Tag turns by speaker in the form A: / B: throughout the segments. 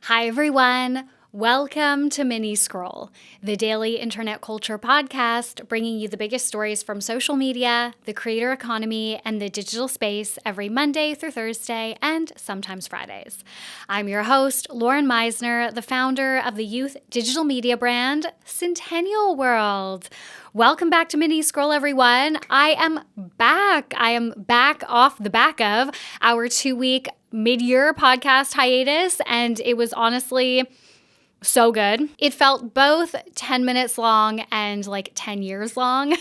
A: Hi, everyone. Welcome to Mini Scroll, the daily internet culture podcast bringing you the biggest stories from social media, the creator economy, and the digital space every Monday through Thursday and sometimes Fridays. I'm your host, Lauren Meisner, the founder of the youth digital media brand, Centennial World. Welcome back to Mini Scroll, everyone. I am back. I am back off the back of our 2-week mid-year podcast hiatus, and it was honestly so good. It felt both 10 minutes long and like 10 years long,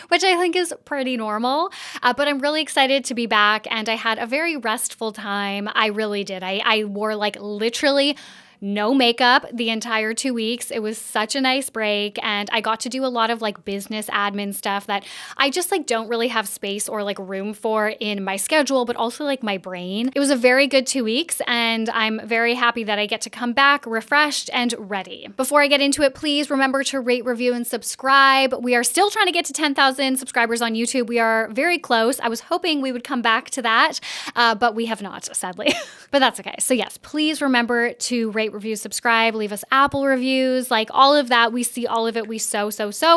A: which I think is pretty normal. But I'm really excited to be back, and I had a very restful time. I really did. I wore like literally no makeup the entire 2 weeks. It was such a nice break, and I got to do a lot of like business admin stuff that I just like don't really have space or like room for in my schedule, but also like my brain. It was a very good 2 weeks, and I'm very happy that I get to come back refreshed and ready. Before I get into it, please remember to rate, review, and subscribe. We are still trying to get to 10,000 subscribers on YouTube. We are very close. I was hoping we would come back to that, but we have not, sadly. But that's okay. So yes, please remember to rate, review, subscribe, leave us Apple reviews, like all of that. We see all of it. We so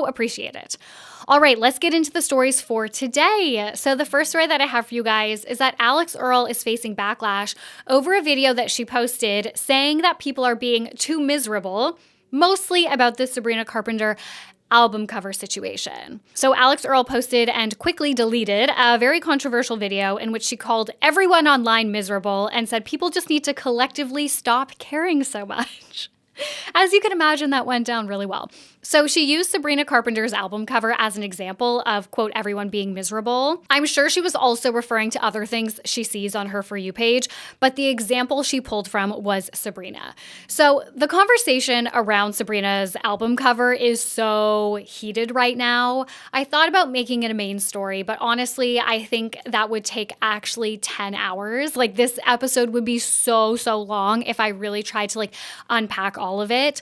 A: appreciate it. All right, let's get into the stories for today. So the first story that I have for you guys is that Alix Earle is facing backlash over a video that she posted saying that people are being too miserable, mostly about the Sabrina Carpenter album cover situation. So Alix Earle posted and quickly deleted a very controversial video in which she called everyone online miserable and said people just need to collectively stop caring so much. As you can imagine, that went down really well. So she used Sabrina Carpenter's album cover as an example of, quote, everyone being miserable. I'm sure she was also referring to other things she sees on her For You page, but the example she pulled from was Sabrina. So the conversation around Sabrina's album cover is so heated right now. I thought about making it a main story, but honestly, I think that would take actually 10 hours. Like this episode would be so long if I really tried to like unpack all of it.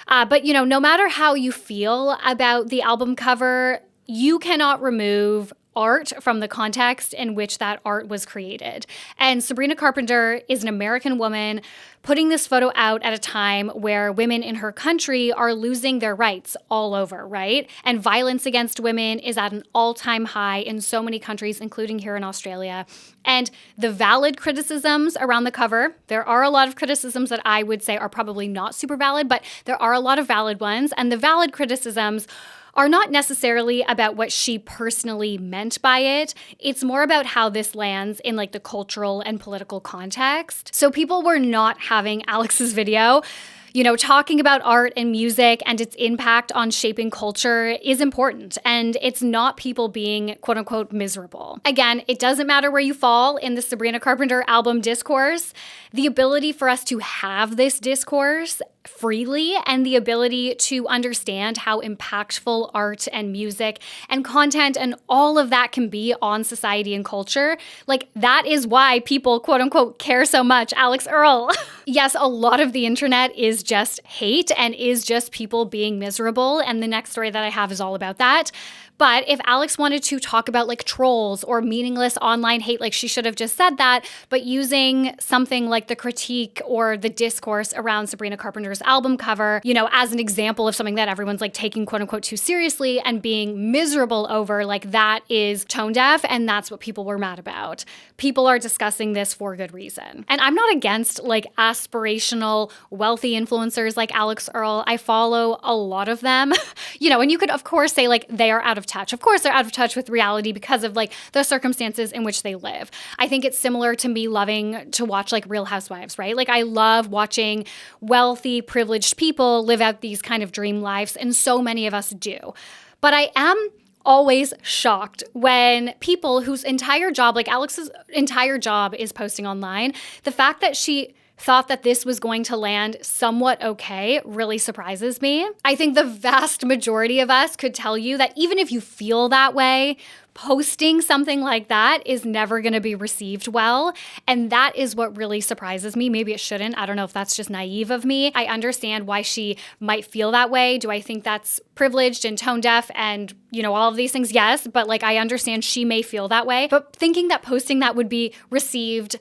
A: But, you know, no matter how you feel about the album cover, you cannot remove art from the context in which that art was created. And Sabrina Carpenter is an American woman putting this photo out at a time where women in her country are losing their rights all over, right? And violence against women is at an all-time high in so many countries, including here in Australia. And the valid criticisms around the cover, there are a lot of criticisms that I would say are probably not super valid, but there are a lot of valid ones. And the valid criticisms are not necessarily about what she personally meant by it. It's more about how this lands in like the cultural and political context. So people were not having Alix's video. You know, talking about art and music and its impact on shaping culture is important, and it's not people being quote unquote miserable. Again, it doesn't matter where you fall in the Sabrina Carpenter album discourse. The ability for us to have this discourse freely and the ability to understand how impactful art and music and content and all of that can be on society and culture, like that is why people quote unquote care so much. Alix Earle. Yes, a lot of the internet is just hate and is just people being miserable, and the next story that I have is all about that. But if Alix wanted to talk about like trolls or meaningless online hate, like she should have just said that, but using something like the critique or the discourse around Sabrina Carpenter's album cover, you know, as an example of something that everyone's like taking quote unquote too seriously and being miserable over, like that is tone deaf, and that's what people were mad about. People are discussing this for good reason. And I'm not against like aspirational, wealthy influencers like Alix Earle. I follow a lot of them, you know, and you could of course say like they are out of touch. Of course, they're out of touch with reality because of like the circumstances in which they live. I think it's similar to me loving to watch like Real Housewives, right? Like I love watching wealthy, privileged people live out these kind of dream lives, and so many of us do. But I am always shocked when people whose entire job, like Alix's entire job is posting online, the fact that she thought that this was going to land somewhat okay really surprises me. I think the vast majority of us could tell you that even if you feel that way, posting something like that is never going to be received well. And that is what really surprises me. Maybe it shouldn't. I don't know if that's just naive of me. I understand why she might feel that way. Do I think that's privileged and tone deaf and, you know, all of these things? Yes. But like, I understand she may feel that way. But thinking that posting that would be received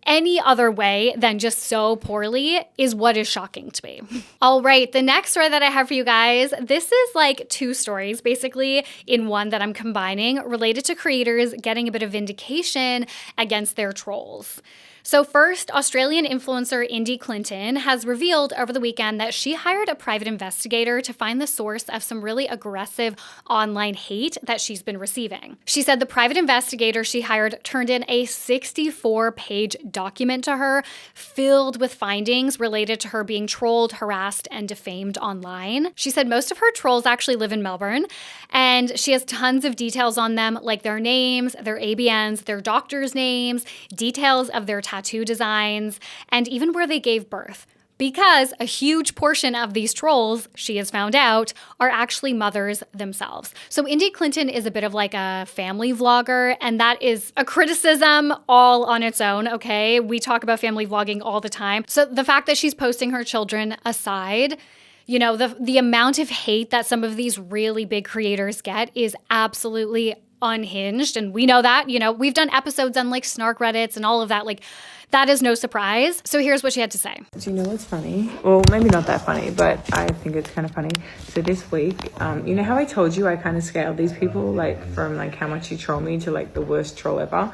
A: any other way than just so poorly is what is shocking to me. All right, the next story that I have for you guys, this is like two stories basically in one that I'm combining related to creators getting a bit of vindication against their trolls. So first, Australian influencer Indy Clinton has revealed over the weekend that she hired a private investigator to find the source of some really aggressive online hate that she's been receiving. She said the private investigator she hired turned in a 64-page document to her filled with findings related to her being trolled, harassed, and defamed online. She said most of her trolls actually live in Melbourne, and she has tons of details on them, like their names, their ABNs, their doctors' names, details of their tattoo designs, and even where they gave birth. Because a huge portion of these trolls, she has found out, are actually mothers themselves. So Indy Clinton is a bit of like a family vlogger, and that is a criticism all on its own, okay? We talk about family vlogging all the time. So the fact that she's posting her children aside, you know, the amount of hate that some of these really big creators get is absolutely unhinged. And we know that, you know, we've done episodes on like snark Reddits and all of that. Like, that is no surprise. So here's what she had to say.
B: Do you know what's funny? Well, maybe not that funny, but I think it's kind of funny. So this week, you know how I told you I kind of scaled these people, like from like how much you troll me to like the worst troll ever.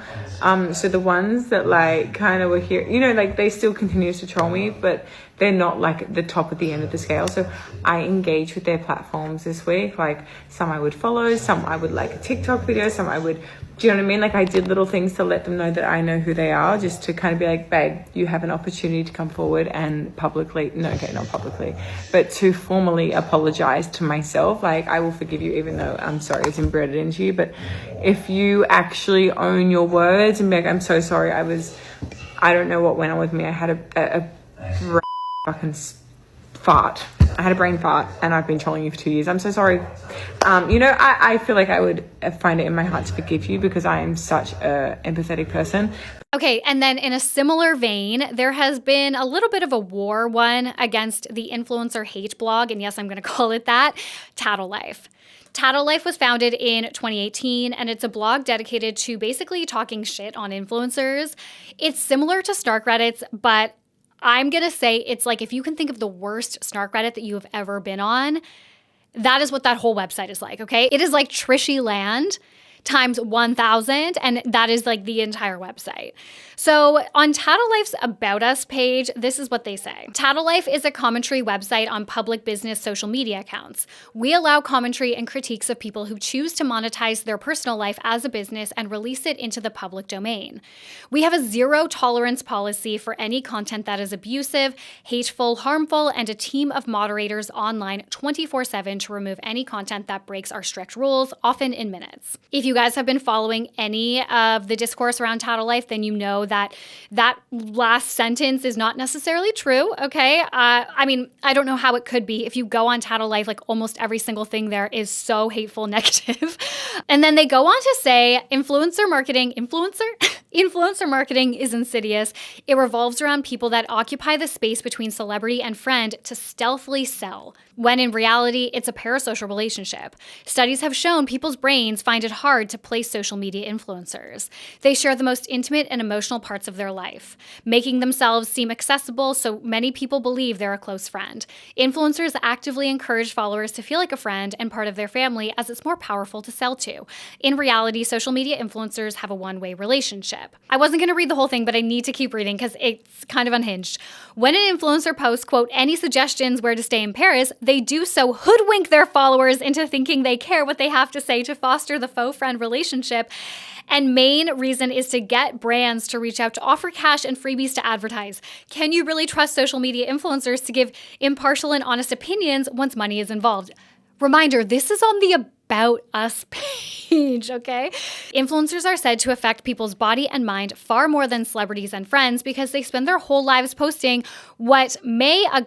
B: So the ones that like kind of were here, you know, like they still continues to troll me, but they're not like at the top at the end of the scale. So I engage with their platforms this week. Like some I would follow, some I would like a TikTok video, some I would, do you know what I mean? Like I did little things to let them know that I know who they are, just to kind of be like, babe, you have an opportunity to come forward and publicly, no, okay, not publicly, but to formally apologize to myself. Like I will forgive you even though I'm sorry it's embedded into you. But if you actually own your words and be like, I'm so sorry, I don't know what went on with me. I had a fucking fart. I had a brain fart and I've been trolling you for 2 years. I'm so sorry. You know, I feel like I would find it in my heart to forgive you because I am such a empathetic person.
A: Okay, and then in a similar vein, there has been a little bit of a war won against the influencer hate blog, and yes, I'm going to call it that, Tattle Life. Tattle Life was founded in 2018, and it's a blog dedicated to basically talking shit on influencers. It's similar to snark Reddits, but I'm going to say it's like if you can think of the worst snark Reddit that you have ever been on, that is what that whole website is like, okay? It is like Trishy Land times 1,000, and that is like the entire website. So on Tattle Life's About Us page, this is what they say. Tattle Life is a commentary website on public business social media accounts. We allow commentary and critiques of people who choose to monetize their personal life as a business and release it into the public domain. We have a zero tolerance policy for any content that is abusive, hateful, harmful, and a team of moderators online 24/7 to remove any content that breaks our strict rules, often in minutes. If you guys have been following any of the discourse around Tattle Life, then you know that last sentence is not necessarily true, okay? I mean, I don't know how it could be. If you go on Tattle Life, like almost every single thing there is so hateful, negative. And then they go on to say, influencer marketing is insidious. It revolves around people that occupy the space between celebrity and friend to stealthily sell, when in reality, it's a parasocial relationship. Studies have shown people's brains find it hard to place social media influencers. They share the most intimate and emotional parts of their life, making themselves seem accessible so many people believe they're a close friend. Influencers actively encourage followers to feel like a friend and part of their family as it's more powerful to sell to. In reality, social media influencers have a one-way relationship. I wasn't going to read the whole thing, but I need to keep reading because it's kind of unhinged. When an influencer posts, quote, any suggestions where to stay in Paris, they do so hoodwink their followers into thinking they care what they have to say to foster the faux friend relationship. And main reason is to get brands to reach out to offer cash and freebies to advertise. Can you really trust social media influencers to give impartial and honest opinions once money is involved? Reminder, this is on the About Us page, okay? Influencers are said to affect people's body and mind far more than celebrities and friends because they spend their whole lives posting what may at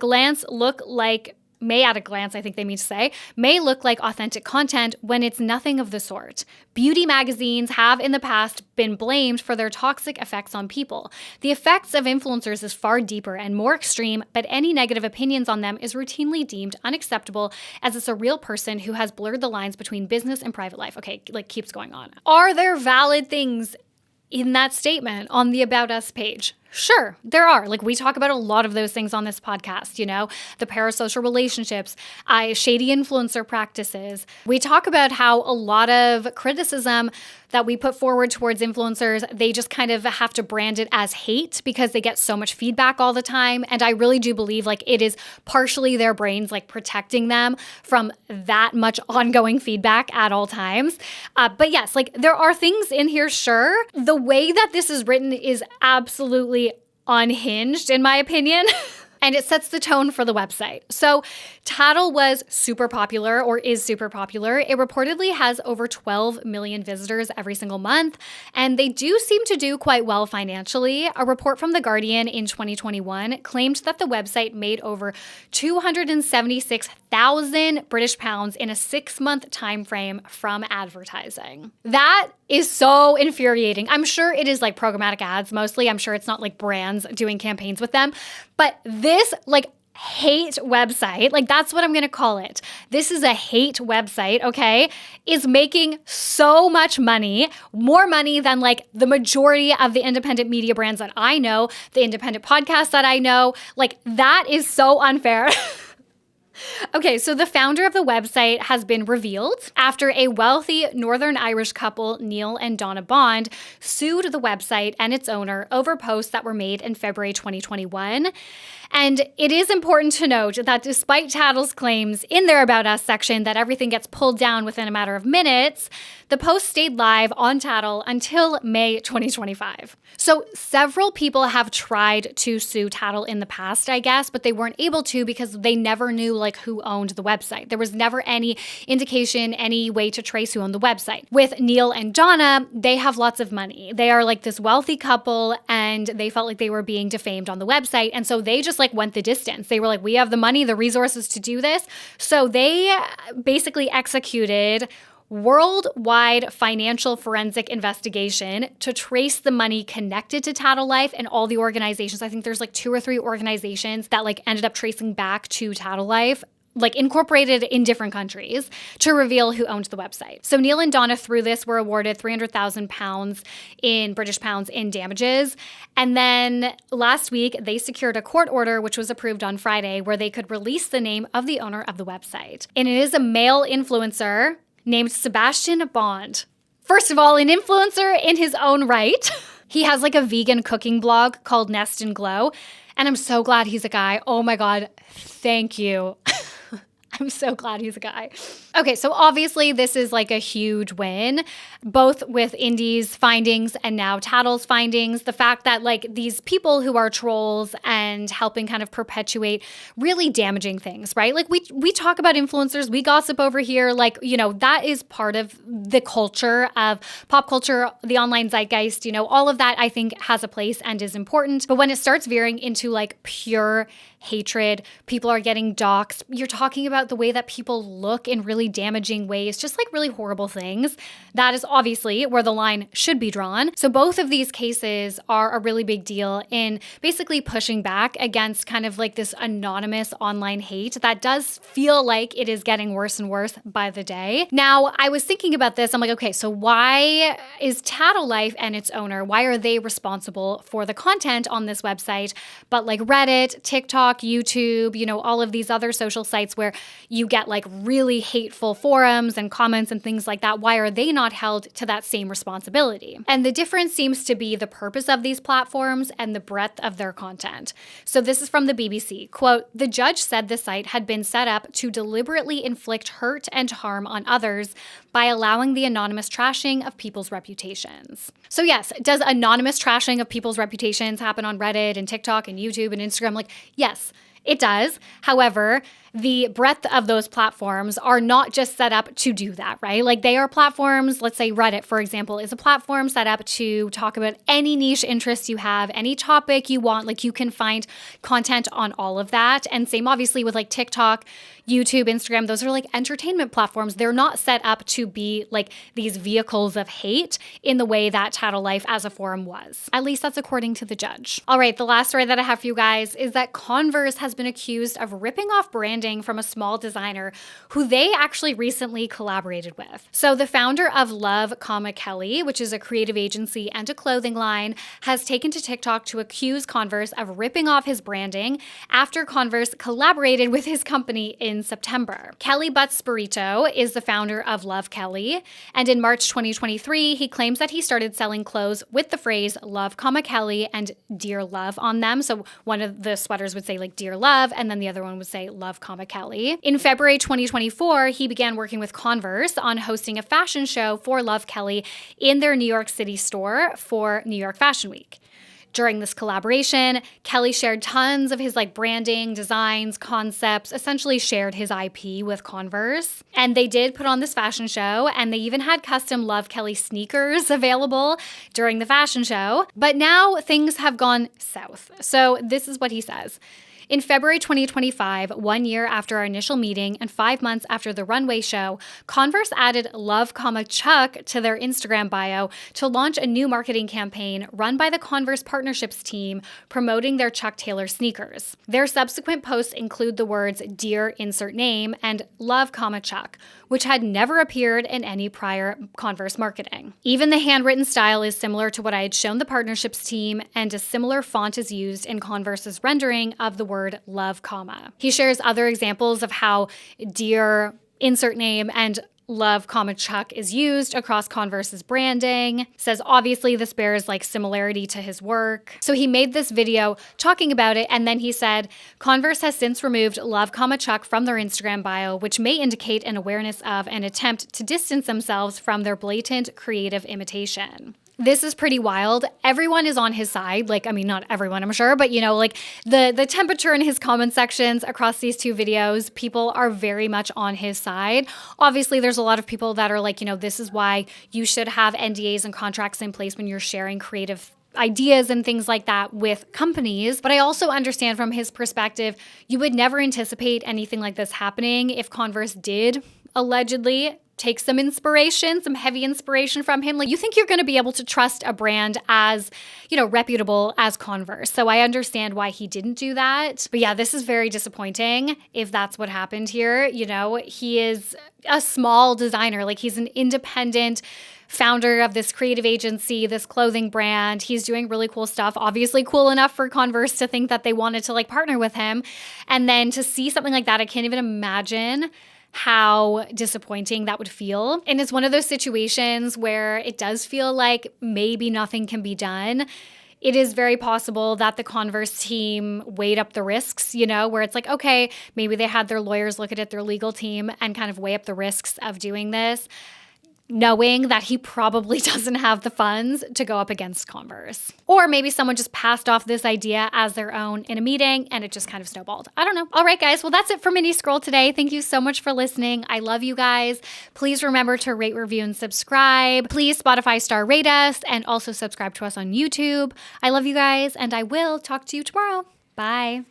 A: a glance, I think they mean to say, may look like authentic content when it's nothing of the sort. Beauty magazines have in the past been blamed for their toxic effects on people. The effects of influencers is far deeper and more extreme, but any negative opinions on them is routinely deemed unacceptable as it's a real person who has blurred the lines between business and private life. Okay, like keeps going on. Are there valid things in that statement on the About Us page? Sure, there are. Like, we talk about a lot of those things on this podcast, the parasocial relationships, shady influencer practices. We talk about how a lot of criticism that we put forward towards influencers, they just kind of have to brand it as hate because they get so much feedback all the time. And I really do believe like it is partially their brains like protecting them from that much ongoing feedback at all times. But yes, like there are things in here, sure. The way that this is written is absolutely unhinged, in my opinion. And it sets the tone for the website. So Tattle was super popular, or is super popular. It reportedly has over 12 million visitors every single month, and they do seem to do quite well financially. A report from The Guardian in 2021 claimed that the website made over 276,000 British pounds in a 6-month time frame from advertising. That is so infuriating. I'm sure it is like programmatic ads mostly. I'm sure it's not like brands doing campaigns with them, but this like hate website, like that's what I'm going to call it. This is a hate website, okay, is making so much money, more money than like the majority of the independent media brands that I know, the independent podcasts that I know. Like that is so unfair. Okay, so the founder of the website has been revealed after a wealthy Northern Irish couple, Neil and Donna Bond, sued the website and its owner over posts that were made in February 2021. And it is important to note that despite Tattle's claims in their About Us section that everything gets pulled down within a matter of minutes, the post stayed live on Tattle until May 2025. So several people have tried to sue Tattle in the past, I guess, but they weren't able to because they never knew like who owned the website. There was never any indication, any way to trace who owned the website. With Neil and Donna, they have lots of money. They are like this wealthy couple and they felt like they were being defamed on the website. And so they just like went the distance. They were like, we have the money, the resources to do this. So they basically executed worldwide financial forensic investigation to trace the money connected to Tattle Life and all the organizations. I think there's like 2 or 3 organizations that like ended up tracing back to Tattle Life, like incorporated in different countries, to reveal who owned the website. So Neil and Donna through this were awarded 300,000 pounds in British pounds in damages. And then last week they secured a court order, which was approved on Friday, where they could release the name of the owner of the website. And it is a male influencer named Sebastian Bond. First of all, an influencer in his own right. He has like a vegan cooking blog called Nest and Glow. And I'm so glad he's a guy. Oh my God, thank you. I'm so glad he's a guy. Okay, so obviously this is like a huge win, both with Indy's findings and now Tattle's findings. The fact that like these people who are trolls and helping kind of perpetuate really damaging things, right? Like we talk about influencers, we gossip over here, like, that is part of the culture of pop culture, the online zeitgeist, all of that I think has a place and is important. But when it starts veering into like pure hatred, people are getting doxxed, you're talking about the way that people look in really damaging ways, just like really horrible things. That is obviously where the line should be drawn. So both of these cases are a really big deal in basically pushing back against kind of like this anonymous online hate that does feel like it is getting worse and worse by the day. Now, I was thinking about this. I'm like, okay, so why is Tattle Life and its owner, why are they responsible for the content on this website? But like Reddit, TikTok, YouTube, all of these other social sites where you get like really hateful forums and comments and things like that, why are they not held to that same responsibility? And the difference seems to be the purpose of these platforms and the breadth of their content. So this is from the BBC. Quote, "The judge said the site had been set up to deliberately inflict hurt and harm on others by allowing the anonymous trashing of people's reputations." So yes, does anonymous trashing of people's reputations happen on Reddit and TikTok and YouTube and Instagram? Like, yes, it does. However, the breadth of those platforms are not just set up to do that, right? Like they are platforms, let's say Reddit, for example, is a platform set up to talk about any niche interests you have, any topic you want. Like you can find content on all of that. And same obviously with like TikTok, YouTube, Instagram, those are like entertainment platforms. They're not set up to be like these vehicles of hate in the way that Tattle Life as a forum was. At least that's according to the judge. All right, the last story that I have for you guys is that Converse has has been accused of ripping off branding from a small designer who they actually recently collaborated with. So the founder of Love, Kelly, which is a creative agency and a clothing line, has taken to TikTok to accuse Converse of ripping off his branding after Converse collaborated with his company in September. Kelly Butts-Spirito is the founder of Love Kelly, and in March 2023, he claims that he started selling clothes with the phrase Love, Kelly and Dear Love on them. So one of the sweaters would say like Dear Love, and then the other one would say Love, Kelly. In February 2024, he began working with Converse on hosting a fashion show for Love Kelly in their New York City store for New York Fashion Week. During this collaboration, Kelly shared tons of his branding, designs, concepts, essentially shared his IP with Converse. And they did put on this fashion show, and they even had custom Love Kelly sneakers available during the fashion show. But now things have gone south. So this is what he says. In February 2025, 1 year after our initial meeting and 5 months after the runway show, Converse added Love, Chuck to their Instagram bio to launch a new marketing campaign run by the Converse partnerships team promoting their Chuck Taylor sneakers. Their subsequent posts include the words Dear Insert Name and Love, Chuck, which had never appeared in any prior Converse marketing. Even the handwritten style is similar to what I had shown the partnerships team, and a similar font is used in Converse's rendering of the word Love, He shares other examples of how Dear Insert Name and Love, Chuck is used across Converse's branding. Says obviously this bears similarity to his work. So he made this video talking about it, and then he said, Converse has since removed Love, Chuck from their Instagram bio, which may indicate an awareness of an attempt to distance themselves from their blatant creative imitation. This is pretty wild. Everyone is on his side. Not everyone, I'm sure, but the temperature in his comment sections across these two videos, people are very much on his side. Obviously, there's a lot of people that are this is why you should have NDAs and contracts in place when you're sharing creative ideas and things like that with companies. But I also understand from his perspective, you would never anticipate anything like this happening if Converse did allegedly take some inspiration, some heavy inspiration from him. You think you're going to be able to trust a brand as, reputable as Converse. So I understand why he didn't do that. But yeah, this is very disappointing if that's what happened here. He is a small designer. He's an independent founder of this creative agency, this clothing brand. He's doing really cool stuff, obviously cool enough for Converse to think that they wanted to partner with him. And then to see something like that, I can't even imagine how disappointing that would feel. And it's one of those situations where it does feel like maybe nothing can be done. It is very possible that the Converse team weighed up the risks, where it's okay, maybe they had their lawyers look at it, their legal team, and kind of weigh up the risks of doing this, knowing that he probably doesn't have the funds to go up against Converse. Or maybe someone just passed off this idea as their own in a meeting and it just kind of snowballed. I don't know. All right, guys. Well, that's it for Mini Scroll today. Thank you so much for listening. I love you guys. Please remember to rate, review, and subscribe. Please Spotify star rate us and also subscribe to us on YouTube. I love you guys, and I will talk to you tomorrow. Bye.